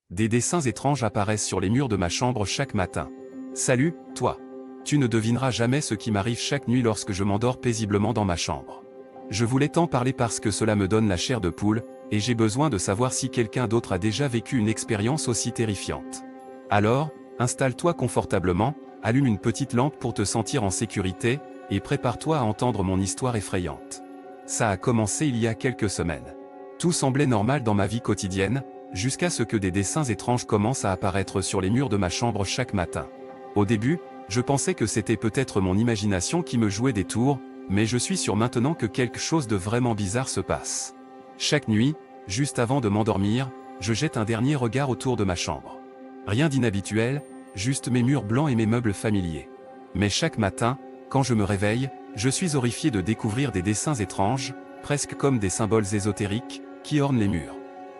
Des dessins étranges apparaissent sur les murs de ma chambre chaque matin. Salut, toi. Tu ne devineras jamais ce qui m'arrive chaque nuit lorsque je m'endors paisiblement dans ma chambre. Je voulais t'en parler parce que cela me donne la chair de poule, et j'ai besoin de savoir si quelqu'un d'autre a déjà vécu une expérience aussi terrifiante. Alors, installe-toi confortablement, allume une petite lampe pour te sentir en sécurité, et prépare-toi à entendre mon histoire effrayante. Ça a commencé il y a quelques semaines. Tout semblait normal dans ma vie quotidienne, jusqu'à ce que des dessins étranges commencent à apparaître sur les murs de ma chambre chaque matin. Au début, je pensais que c'était peut-être mon imagination qui me jouait des tours, mais je suis sûr maintenant que quelque chose de vraiment bizarre se passe. Chaque nuit, juste avant de m'endormir, je jette un dernier regard autour de ma chambre. Rien d'inhabituel, juste mes murs blancs et mes meubles familiers. Mais chaque matin, quand je me réveille, je suis horrifié de découvrir des dessins étranges, presque comme des symboles ésotériques, qui ornent les murs.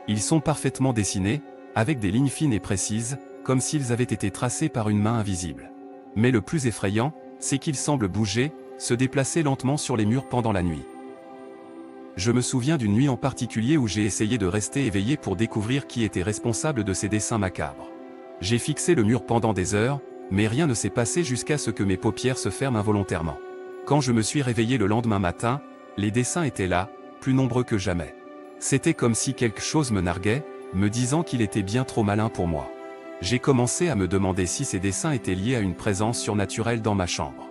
Ils sont parfaitement dessinés, avec des lignes fines et précises, comme s'ils avaient été tracés par une main invisible. Mais le plus effrayant, c'est qu'ils semblent bouger, se déplacer lentement sur les murs pendant la nuit. Je me souviens d'une nuit en particulier où j'ai essayé de rester éveillé pour découvrir qui était responsable de ces dessins macabres. J'ai fixé le mur pendant des heures, mais rien ne s'est passé jusqu'à ce que mes paupières se ferment involontairement. Quand je me suis réveillé le lendemain matin, les dessins étaient là, plus nombreux que jamais. C'était comme si quelque chose me narguait, me disant qu'il était bien trop malin pour moi. J'ai commencé à me demander si ces dessins étaient liés à une présence surnaturelle dans ma chambre.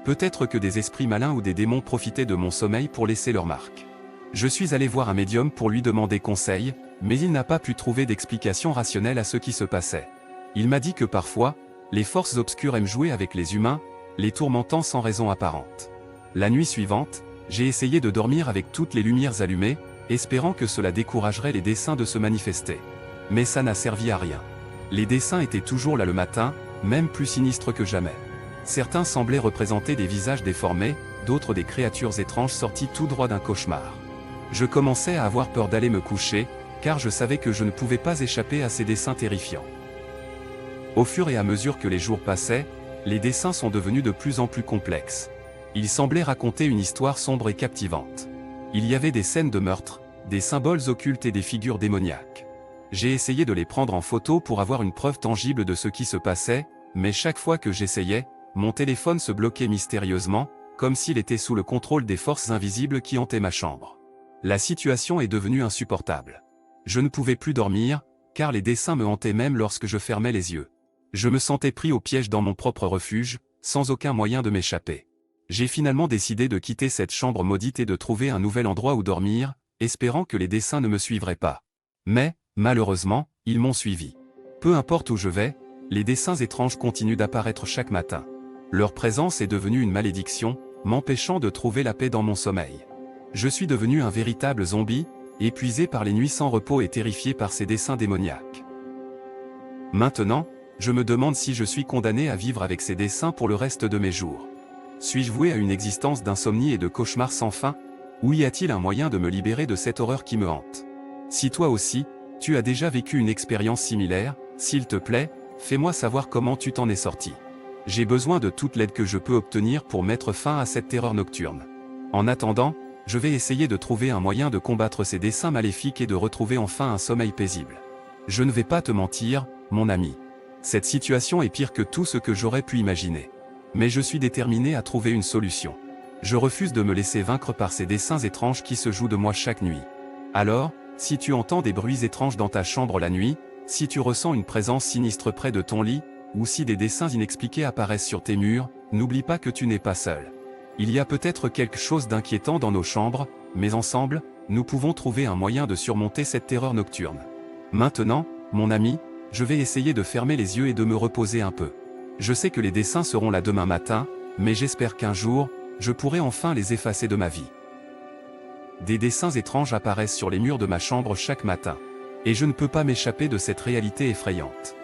Peut-être que des esprits malins ou des démons profitaient de mon sommeil pour laisser leur marque. Je suis allé voir un médium pour lui demander conseil, mais il n'a pas pu trouver d'explication rationnelle à ce qui se passait. Il m'a dit que parfois, les forces obscures aiment jouer avec les humains, les tourmentant sans raison apparente. La nuit suivante, j'ai essayé de dormir avec toutes les lumières allumées, espérant que cela découragerait les dessins de se manifester. Mais ça n'a servi à rien. Les dessins étaient toujours là le matin, même plus sinistres que jamais. Certains semblaient représenter des visages déformés, d'autres des créatures étranges sorties tout droit d'un cauchemar. Je commençais à avoir peur d'aller me coucher, car je savais que je ne pouvais pas échapper à ces dessins terrifiants. Au fur et à mesure que les jours passaient, les dessins sont devenus de plus en plus complexes. Ils semblaient raconter une histoire sombre et captivante. Il y avait des scènes de meurtre, des symboles occultes et des figures démoniaques. J'ai essayé de les prendre en photo pour avoir une preuve tangible de ce qui se passait, mais chaque fois que j'essayais, mon téléphone se bloquait mystérieusement, comme s'il était sous le contrôle des forces invisibles qui hantaient ma chambre. La situation est devenue insupportable. Je ne pouvais plus dormir, car les dessins me hantaient même lorsque je fermais les yeux. Je me sentais pris au piège dans mon propre refuge, sans aucun moyen de m'échapper. J'ai finalement décidé de quitter cette chambre maudite et de trouver un nouvel endroit où dormir, espérant que les dessins ne me suivraient pas. Mais, malheureusement, ils m'ont suivi. Peu importe où je vais, les dessins étranges continuent d'apparaître chaque matin. Leur présence est devenue une malédiction, m'empêchant de trouver la paix dans mon sommeil. Je suis devenu un véritable zombie, épuisé par les nuits sans repos et terrifié par ces dessins démoniaques. Maintenant, je me demande si je suis condamné à vivre avec ces dessins pour le reste de mes jours. Suis-je voué à une existence d'insomnie et de cauchemars sans fin, ou y a-t-il un moyen de me libérer de cette horreur qui me hante? Si toi aussi, tu as déjà vécu une expérience similaire, s'il te plaît, fais-moi savoir comment tu t'en es sorti. J'ai besoin de toute l'aide que je peux obtenir pour mettre fin à cette terreur nocturne. En attendant, je vais essayer de trouver un moyen de combattre ces dessins maléfiques et de retrouver enfin un sommeil paisible. Je ne vais pas te mentir, mon ami. Cette situation est pire que tout ce que j'aurais pu imaginer. Mais je suis déterminé à trouver une solution. Je refuse de me laisser vaincre par ces dessins étranges qui se jouent de moi chaque nuit. Alors, si tu entends des bruits étranges dans ta chambre la nuit, si tu ressens une présence sinistre près de ton lit, ou si des dessins inexpliqués apparaissent sur tes murs, n'oublie pas que tu n'es pas seul. Il y a peut-être quelque chose d'inquiétant dans nos chambres, mais ensemble, nous pouvons trouver un moyen de surmonter cette terreur nocturne. Maintenant, mon ami, je vais essayer de fermer les yeux et de me reposer un peu. Je sais que les dessins seront là demain matin, mais j'espère qu'un jour, je pourrai enfin les effacer de ma vie. Des dessins étranges apparaissent sur les murs de ma chambre chaque matin. Et je ne peux pas m'échapper de cette réalité effrayante.